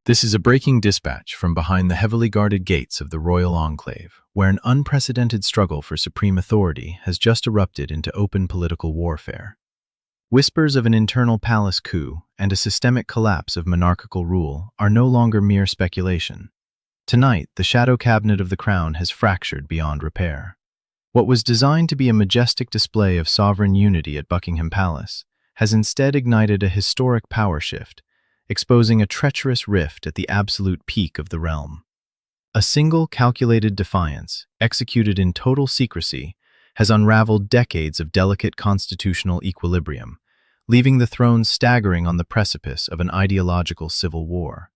This is a breaking dispatch from behind the heavily guarded gates of the royal enclave, where an unprecedented struggle for supreme authority has just erupted into open political warfare. Whispers of an internal palace coup and a systemic collapse of monarchical rule are no longer mere speculation. Tonight, the shadow cabinet of the crown has fractured beyond repair. What was designed to be a majestic display of sovereign unity at Buckingham Palace has instead ignited a historic power shift, exposing a treacherous rift at the absolute peak of the realm. A single calculated defiance, executed in total secrecy, has unraveled decades of delicate constitutional equilibrium, leaving the throne staggering on the precipice of an ideological civil war.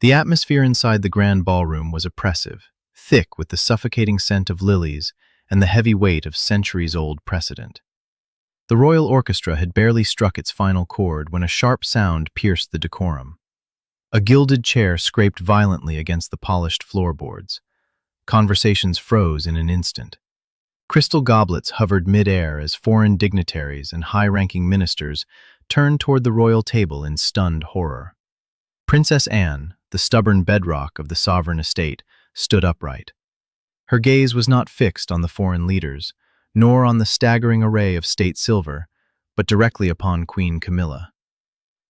The atmosphere inside the grand ballroom was oppressive, thick with the suffocating scent of lilies and the heavy weight of centuries-old precedent. The royal orchestra had barely struck its final chord when a sharp sound pierced the decorum. A gilded chair scraped violently against the polished floorboards. Conversations froze in an instant. Crystal goblets hovered mid-air as foreign dignitaries and high-ranking ministers turned toward the royal table in stunned horror. Princess Anne, the stubborn bedrock of the sovereign estate, stood upright. Her gaze was not fixed on the foreign leaders, nor on the staggering array of state silver, but directly upon Queen Camilla.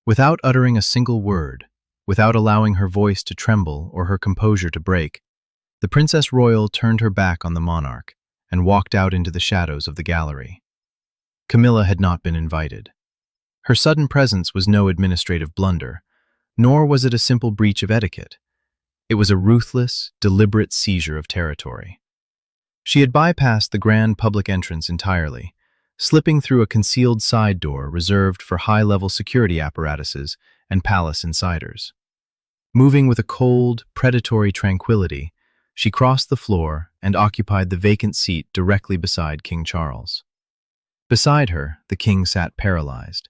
Without uttering a single word, without allowing her voice to tremble or her composure to break, the Princess Royal turned her back on the monarch and walked out into the shadows of the gallery. Camilla had not been invited. Her sudden presence was no administrative blunder, nor was it a simple breach of etiquette. It was a ruthless, deliberate seizure of territory. She had bypassed the grand public entrance entirely, slipping through a concealed side door reserved for high-level security apparatuses and palace insiders. Moving with a cold, predatory tranquility, she crossed the floor and occupied the vacant seat directly beside King Charles. Beside her, the king sat paralyzed.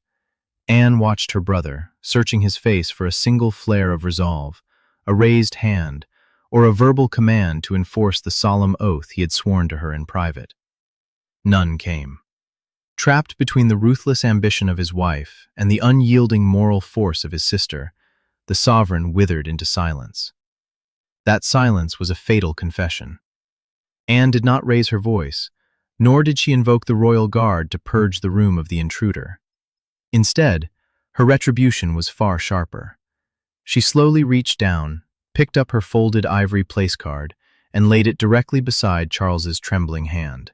Anne watched her brother, searching his face for a single flare of resolve, a raised hand, or a verbal command to enforce the solemn oath he had sworn to her in private. None came. Trapped between the ruthless ambition of his wife and the unyielding moral force of his sister, the sovereign withered into silence. That silence was a fatal confession. Anne did not raise her voice, nor did she invoke the royal guard to purge the room of the intruder. Instead, her retribution was far sharper. She slowly reached down, picked up her folded ivory place card, and laid it directly beside Charles's trembling hand.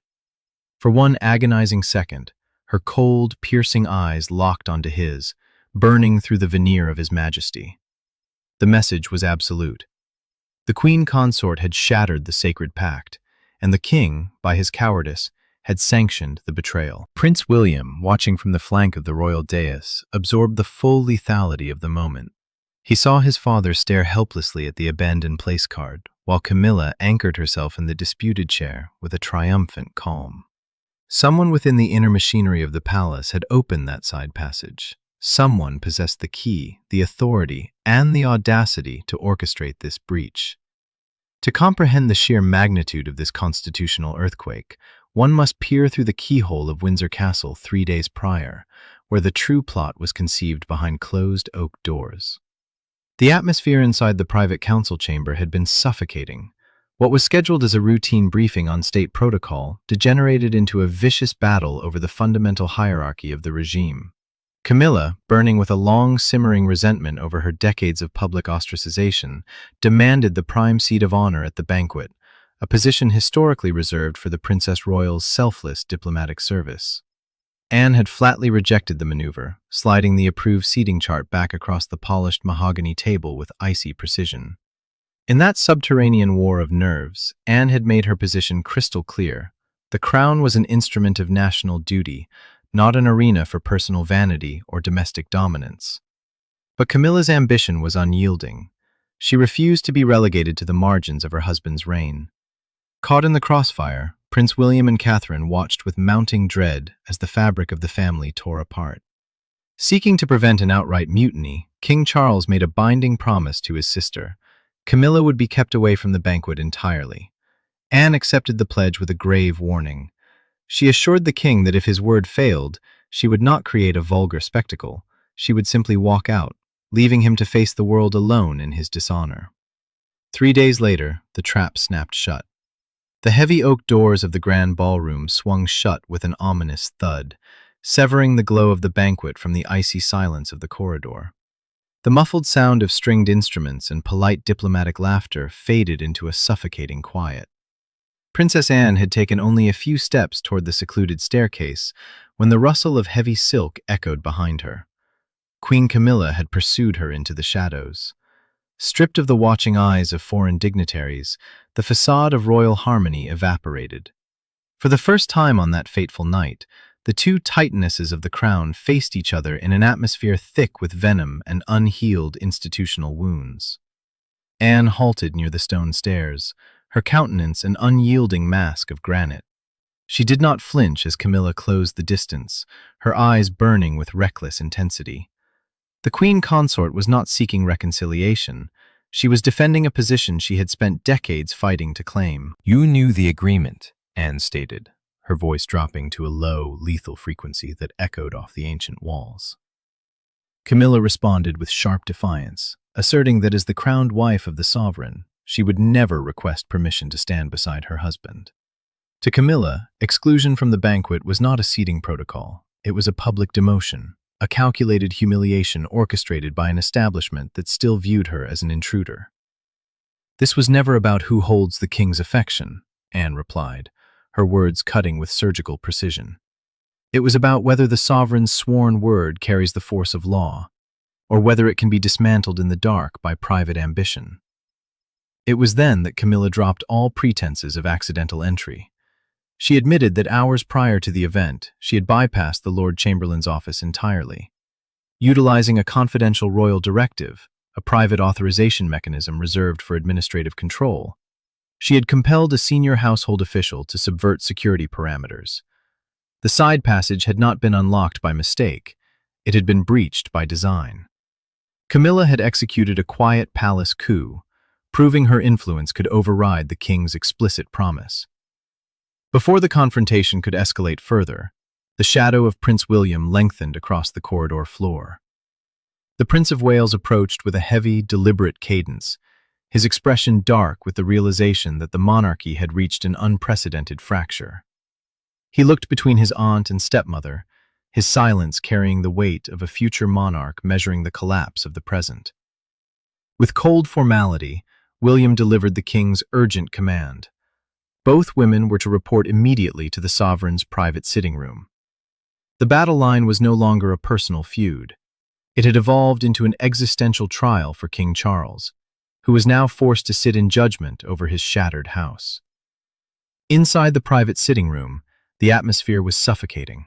For one agonizing second, her cold, piercing eyes locked onto his, burning through the veneer of his majesty. The message was absolute. The queen consort had shattered the sacred pact, and the king, by his cowardice, had sanctioned the betrayal. Prince William, watching from the flank of the royal dais, absorbed the full lethality of the moment. He saw his father stare helplessly at the abandoned place card, while Camilla anchored herself in the disputed chair with a triumphant calm. Someone within the inner machinery of the palace had opened that side passage. Someone possessed the key, the authority, and the audacity to orchestrate this breach. To comprehend the sheer magnitude of this constitutional earthquake, one must peer through the keyhole of Windsor Castle 3 days prior, where the true plot was conceived behind closed oak doors. The atmosphere inside the private council chamber had been suffocating. What was scheduled as a routine briefing on state protocol degenerated into a vicious battle over the fundamental hierarchy of the regime. Camilla, burning with a long, simmering resentment over her decades of public ostracization, demanded the prime seat of honor at the banquet, a position historically reserved for the Princess Royal's selfless diplomatic service. Anne had flatly rejected the maneuver, sliding the approved seating chart back across the polished mahogany table with icy precision. In that subterranean war of nerves, Anne had made her position crystal clear. The crown was an instrument of national duty, not an arena for personal vanity or domestic dominance. But Camilla's ambition was unyielding. She refused to be relegated to the margins of her husband's reign. Caught in the crossfire, Prince William and Catherine watched with mounting dread as the fabric of the family tore apart. Seeking to prevent an outright mutiny, King Charles made a binding promise to his sister. Camilla would be kept away from the banquet entirely. Anne accepted the pledge with a grave warning. She assured the king that if his word failed, she would not create a vulgar spectacle. She would simply walk out, leaving him to face the world alone in his dishonor. 3 days later, the trap snapped shut. The heavy oak doors of the grand ballroom swung shut with an ominous thud, severing the glow of the banquet from the icy silence of the corridor. The muffled sound of stringed instruments and polite diplomatic laughter faded into a suffocating quiet. Princess Anne had taken only a few steps toward the secluded staircase when the rustle of heavy silk echoed behind her. Queen Camilla had pursued her into the shadows. Stripped of the watching eyes of foreign dignitaries, the facade of royal harmony evaporated. For the first time on that fateful night, the two titanesses of the crown faced each other in an atmosphere thick with venom and unhealed institutional wounds. Anne halted near the stone stairs, her countenance an unyielding mask of granite. She did not flinch as Camilla closed the distance, her eyes burning with reckless intensity. The queen consort was not seeking reconciliation. She was defending a position she had spent decades fighting to claim. "You knew the agreement," Anne stated, her voice dropping to a low, lethal frequency that echoed off the ancient walls. Camilla responded with sharp defiance, asserting that as the crowned wife of the sovereign, she would never request permission to stand beside her husband. To Camilla, exclusion from the banquet was not a seating protocol. It was a public demotion, a calculated humiliation orchestrated by an establishment that still viewed her as an intruder. "This was never about who holds the king's affection," Anne replied, her words cutting with surgical precision. "It was about whether the sovereign's sworn word carries the force of law, or whether it can be dismantled in the dark by private ambition." It was then that Camilla dropped all pretenses of accidental entry. She admitted that hours prior to the event, she had bypassed the Lord Chamberlain's office entirely. Utilizing a confidential royal directive, a private authorization mechanism reserved for administrative control, she had compelled a senior household official to subvert security parameters. The side passage had not been unlocked by mistake, it had been breached by design. Camilla had executed a quiet palace coup, proving her influence could override the king's explicit promise. Before the confrontation could escalate further, the shadow of Prince William lengthened across the corridor floor. The Prince of Wales approached with a heavy, deliberate cadence, his expression dark with the realization that the monarchy had reached an unprecedented fracture. He looked between his aunt and stepmother, his silence carrying the weight of a future monarch measuring the collapse of the present. With cold formality, William delivered the king's urgent command. Both women were to report immediately to the sovereign's private sitting room. The battle line was no longer a personal feud. It had evolved into an existential trial for King Charles, who was now forced to sit in judgment over his shattered house. Inside the private sitting room, the atmosphere was suffocating,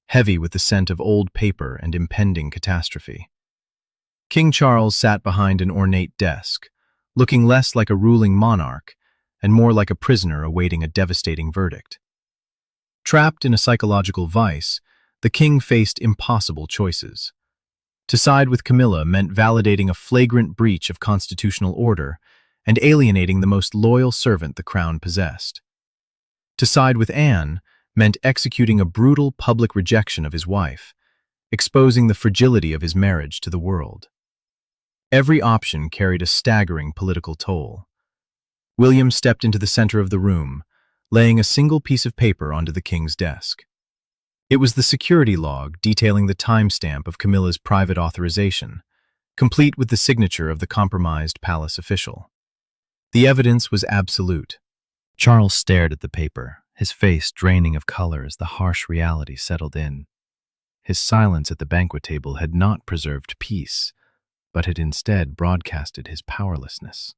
heavy with the scent of old paper and impending catastrophe. King Charles sat behind an ornate desk, looking less like a ruling monarch and more like a prisoner awaiting a devastating verdict. Trapped in a psychological vice, the king faced impossible choices. To side with Camilla meant validating a flagrant breach of constitutional order and alienating the most loyal servant the crown possessed. To side with Anne meant executing a brutal public rejection of his wife, exposing the fragility of his marriage to the world. Every option carried a staggering political toll. William stepped into the center of the room, laying a single piece of paper onto the king's desk. It was the security log detailing the timestamp of Camilla's private authorization, complete with the signature of the compromised palace official. The evidence was absolute. Charles stared at the paper, his face draining of color as the harsh reality settled in. His silence at the banquet table had not preserved peace, but had instead broadcasted his powerlessness.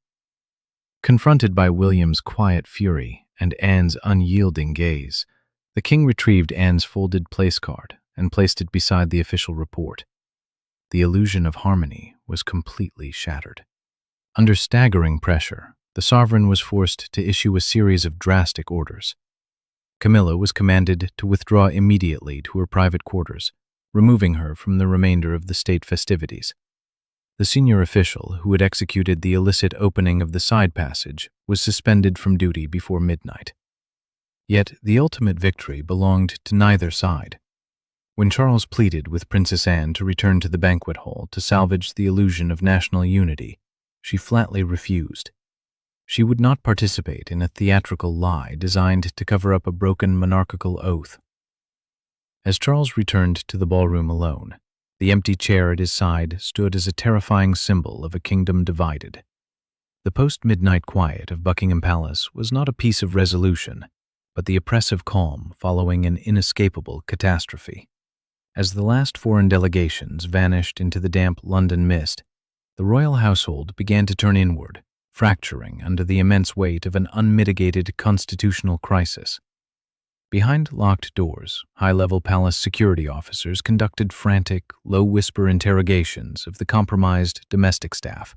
Confronted by William's quiet fury and Anne's unyielding gaze, the king retrieved Anne's folded place card and placed it beside the official report. The illusion of harmony was completely shattered. Under staggering pressure, the sovereign was forced to issue a series of drastic orders. Camilla was commanded to withdraw immediately to her private quarters, removing her from the remainder of the state festivities. The senior official who had executed the illicit opening of the side passage was suspended from duty before midnight. Yet the ultimate victory belonged to neither side. When Charles pleaded with Princess Anne to return to the banquet hall to salvage the illusion of national unity, she flatly refused. She would not participate in a theatrical lie designed to cover up a broken monarchical oath. As Charles returned to the ballroom alone, the empty chair at his side stood as a terrifying symbol of a kingdom divided. The post-midnight quiet of Buckingham Palace was not a piece of resolution, but the oppressive calm following an inescapable catastrophe. As the last foreign delegations vanished into the damp London mist, the royal household began to turn inward, fracturing under the immense weight of an unmitigated constitutional crisis. Behind locked doors, high-level palace security officers conducted frantic, low-whisper interrogations of the compromised domestic staff.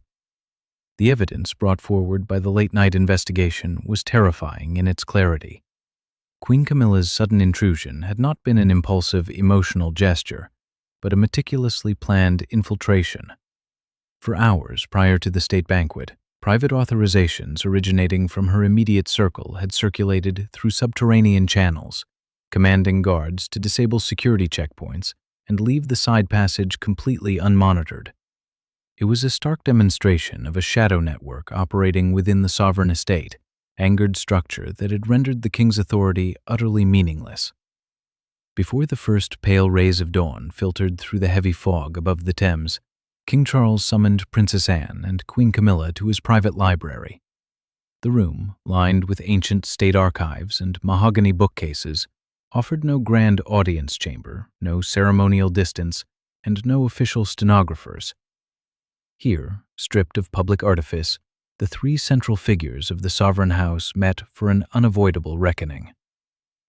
The evidence brought forward by the late-night investigation was terrifying in its clarity. Queen Camilla's sudden intrusion had not been an impulsive, emotional gesture, but a meticulously planned infiltration. For hours prior to the state banquet, private authorizations originating from her immediate circle had circulated through subterranean channels, commanding guards to disable security checkpoints and leave the side passage completely unmonitored. It was a stark demonstration of a shadow network operating within the sovereign estate, anchored structure that had rendered the king's authority utterly meaningless. Before the first pale rays of dawn filtered through the heavy fog above the Thames, King Charles summoned Princess Anne and Queen Camilla to his private library. The room, lined with ancient state archives and mahogany bookcases, offered no grand audience chamber, no ceremonial distance, and no official stenographers. Here, stripped of public artifice, the three central figures of the sovereign house met for an unavoidable reckoning.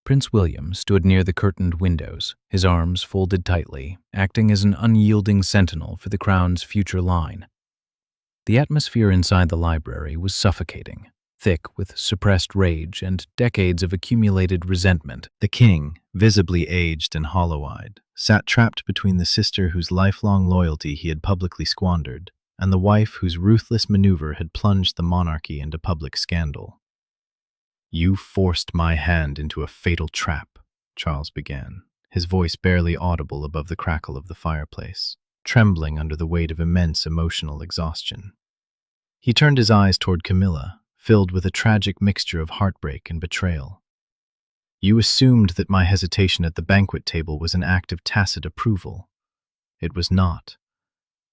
Prince William stood near the curtained windows, his arms folded tightly, acting as an unyielding sentinel for the crown's future line. The atmosphere inside the library was suffocating, thick with suppressed rage and decades of accumulated resentment. The king, visibly aged and hollow-eyed, sat trapped between the sister whose lifelong loyalty he had publicly squandered and the wife whose ruthless maneuver had plunged the monarchy into public scandal. "You forced my hand into a fatal trap," Charles began, his voice barely audible above the crackle of the fireplace, trembling under the weight of immense emotional exhaustion. He turned his eyes toward Camilla, filled with a tragic mixture of heartbreak and betrayal. "You assumed that my hesitation at the banquet table was an act of tacit approval. It was not.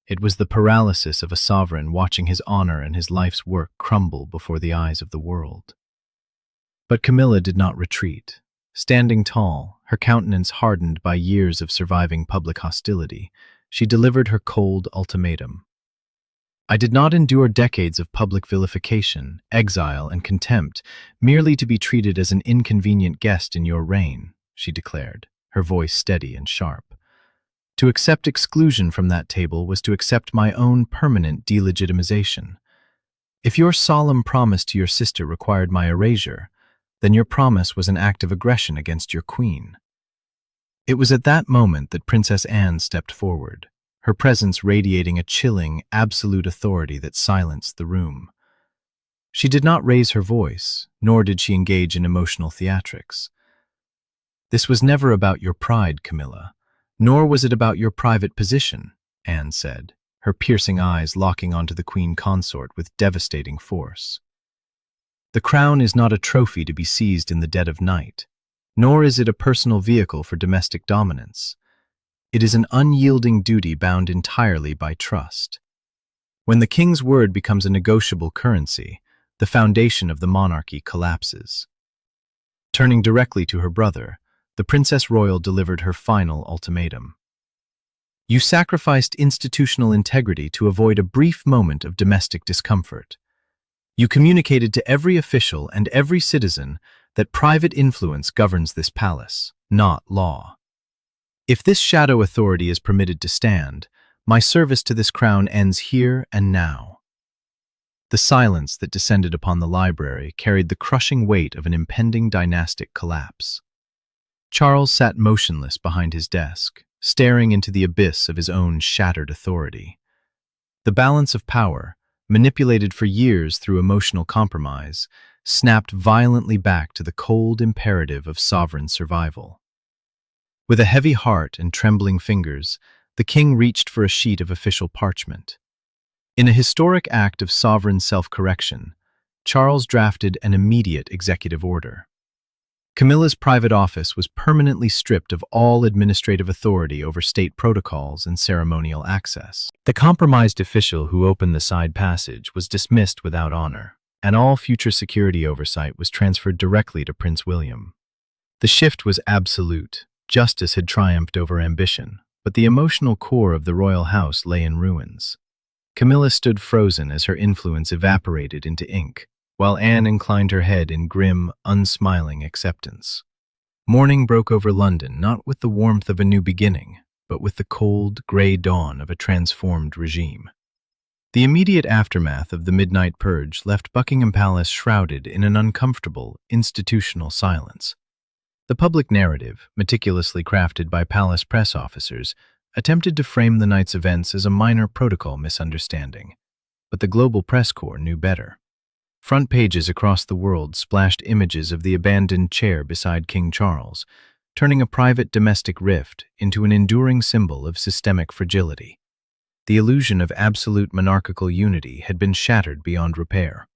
It was the paralysis of a sovereign watching his honor and his life's work crumble before the eyes of the world." But Camilla did not retreat. Standing tall, her countenance hardened by years of surviving public hostility, she delivered her cold ultimatum. "I did not endure decades of public vilification, exile, and contempt merely to be treated as an inconvenient guest in your reign," she declared, her voice steady and sharp. "To accept exclusion from that table was to accept my own permanent delegitimization. If your solemn promise to your sister required my erasure, then your promise was an act of aggression against your queen." It was at that moment that Princess Anne stepped forward, her presence radiating a chilling, absolute authority that silenced the room. She did not raise her voice, nor did she engage in emotional theatrics. "This was never about your pride, Camilla, nor was it about your private position," Anne said, her piercing eyes locking onto the queen consort with devastating force. "The crown is not a trophy to be seized in the dead of night, nor is it a personal vehicle for domestic dominance. It is an unyielding duty bound entirely by trust. When the king's word becomes a negotiable currency, the foundation of the monarchy collapses." Turning directly to her brother, the Princess Royal delivered her final ultimatum. "You sacrificed institutional integrity to avoid a brief moment of domestic discomfort. You communicated to every official and every citizen that private influence governs this palace, not law. If this shadow authority is permitted to stand, my service to this crown ends here and now." The silence that descended upon the library carried the crushing weight of an impending dynastic collapse. Charles sat motionless behind his desk, staring into the abyss of his own shattered authority. The balance of power, manipulated for years through emotional compromise, snapped violently back to the cold imperative of sovereign survival. With a heavy heart and trembling fingers, the king reached for a sheet of official parchment. In a historic act of sovereign self-correction, Charles drafted an immediate executive order. Camilla's private office was permanently stripped of all administrative authority over state protocols and ceremonial access. The compromised official who opened the side passage was dismissed without honor, and all future security oversight was transferred directly to Prince William. The shift was absolute. Justice had triumphed over ambition, but the emotional core of the royal house lay in ruins. Camilla stood frozen as her influence evaporated into ink, while Anne inclined her head in grim, unsmiling acceptance. Morning broke over London not with the warmth of a new beginning, but with the cold, gray dawn of a transformed regime. The immediate aftermath of the midnight purge left Buckingham Palace shrouded in an uncomfortable, institutional silence. The public narrative, meticulously crafted by palace press officers, attempted to frame the night's events as a minor protocol misunderstanding. But the global press corps knew better. Front pages across the world splashed images of the abandoned chair beside King Charles, turning a private domestic rift into an enduring symbol of systemic fragility. The illusion of absolute monarchical unity had been shattered beyond repair.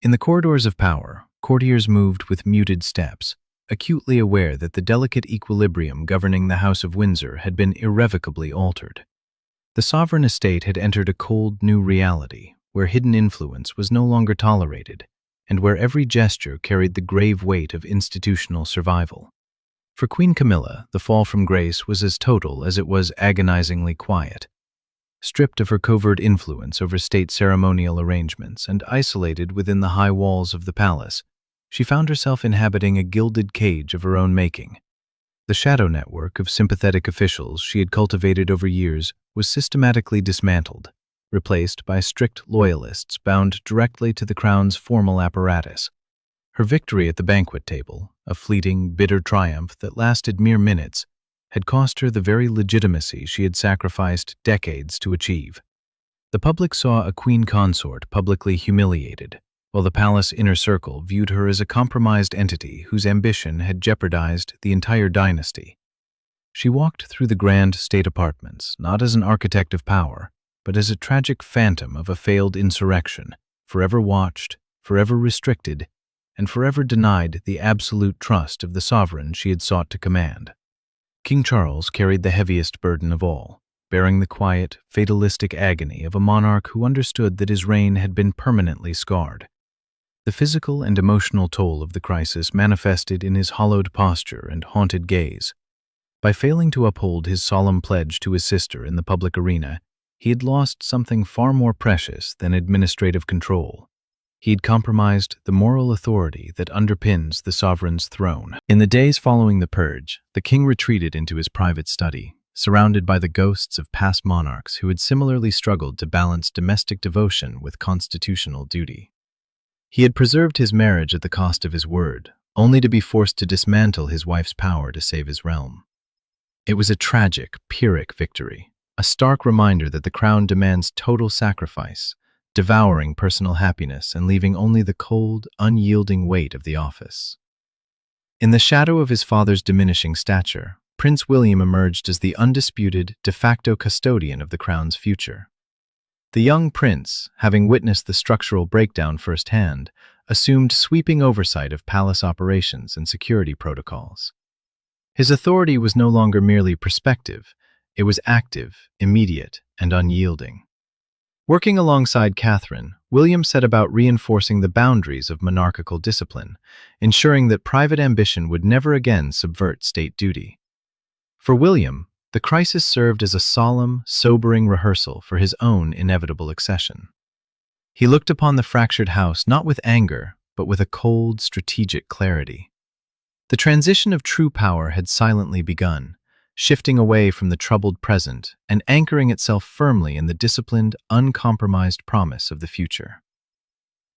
In the corridors of power, courtiers moved with muted steps, acutely aware that the delicate equilibrium governing the House of Windsor had been irrevocably altered. The sovereign estate had entered a cold new reality, where hidden influence was no longer tolerated, and where every gesture carried the grave weight of institutional survival. For Queen Camilla, the fall from grace was as total as it was agonizingly quiet. Stripped of her covert influence over state ceremonial arrangements and isolated within the high walls of the palace, she found herself inhabiting a gilded cage of her own making. The shadow network of sympathetic officials she had cultivated over years was systematically dismantled, replaced by strict loyalists bound directly to the crown's formal apparatus. Her victory at the banquet table, a fleeting, bitter triumph that lasted mere minutes, had cost her the very legitimacy she had sacrificed decades to achieve. The public saw a queen consort publicly humiliated, while the palace inner circle viewed her as a compromised entity whose ambition had jeopardized the entire dynasty. She walked through the grand state apartments, not as an architect of power, but as a tragic phantom of a failed insurrection, forever watched, forever restricted, and forever denied the absolute trust of the sovereign she had sought to command. King Charles carried the heaviest burden of all, bearing the quiet, fatalistic agony of a monarch who understood that his reign had been permanently scarred. The physical and emotional toll of the crisis manifested in his hollowed posture and haunted gaze. By failing to uphold his solemn pledge to his sister in the public arena, he had lost something far more precious than administrative control. He had compromised the moral authority that underpins the sovereign's throne. In the days following the purge, the king retreated into his private study, surrounded by the ghosts of past monarchs who had similarly struggled to balance domestic devotion with constitutional duty. He had preserved his marriage at the cost of his word, only to be forced to dismantle his wife's power to save his realm. It was a tragic, Pyrrhic victory, a stark reminder that the crown demands total sacrifice, devouring personal happiness and leaving only the cold, unyielding weight of the office. In the shadow of his father's diminishing stature, Prince William emerged as the undisputed, de facto custodian of the crown's future. The young prince, having witnessed the structural breakdown firsthand, assumed sweeping oversight of palace operations and security protocols. His authority was no longer merely prospective, it was active, immediate, and unyielding. Working alongside Catherine, William set about reinforcing the boundaries of monarchical discipline, ensuring that private ambition would never again subvert state duty. For William, the crisis served as a solemn, sobering rehearsal for his own inevitable accession. He looked upon the fractured house not with anger, but with a cold, strategic clarity. The transition of true power had silently begun, shifting away from the troubled present and anchoring itself firmly in the disciplined, uncompromised promise of the future.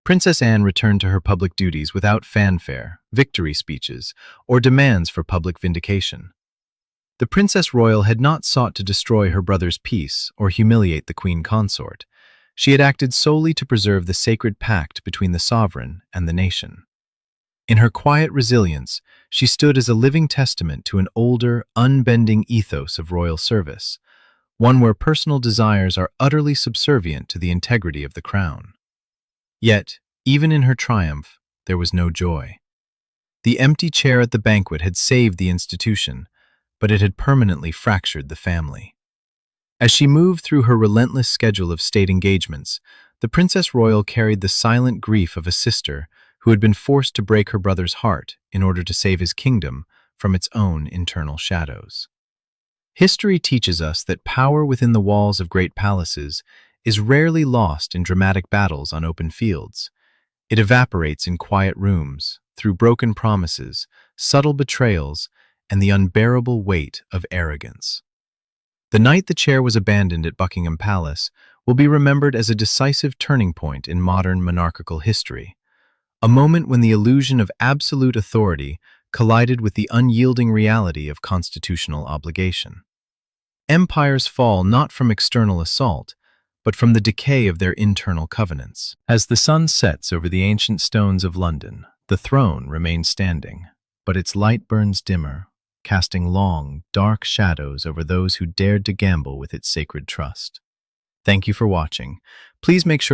Princess Anne returned to her public duties without fanfare, victory speeches, or demands for public vindication. The Princess Royal had not sought to destroy her brother's peace or humiliate the Queen Consort. She had acted solely to preserve the sacred pact between the sovereign and the nation. In her quiet resilience, she stood as a living testament to an older, unbending ethos of royal service, one where personal desires are utterly subservient to the integrity of the crown. Yet, even in her triumph, there was no joy. The empty chair at the banquet had saved the institution, but it had permanently fractured the family. As she moved through her relentless schedule of state engagements, the Princess Royal carried the silent grief of a sister who had been forced to break her brother's heart in order to save his kingdom from its own internal shadows. History teaches us that power within the walls of great palaces is rarely lost in dramatic battles on open fields. It evaporates in quiet rooms, through broken promises, subtle betrayals, and the unbearable weight of arrogance. The night the chair was abandoned at Buckingham Palace will be remembered as a decisive turning point in modern monarchical history, a moment when the illusion of absolute authority collided with the unyielding reality of constitutional obligation. Empires fall not from external assault, but from the decay of their internal covenants. As the sun sets over the ancient stones of London, the throne remains standing, but its light burns dimmer, casting long, dark shadows over those who dared to gamble with its sacred trust. Thank you for watching. Please make sure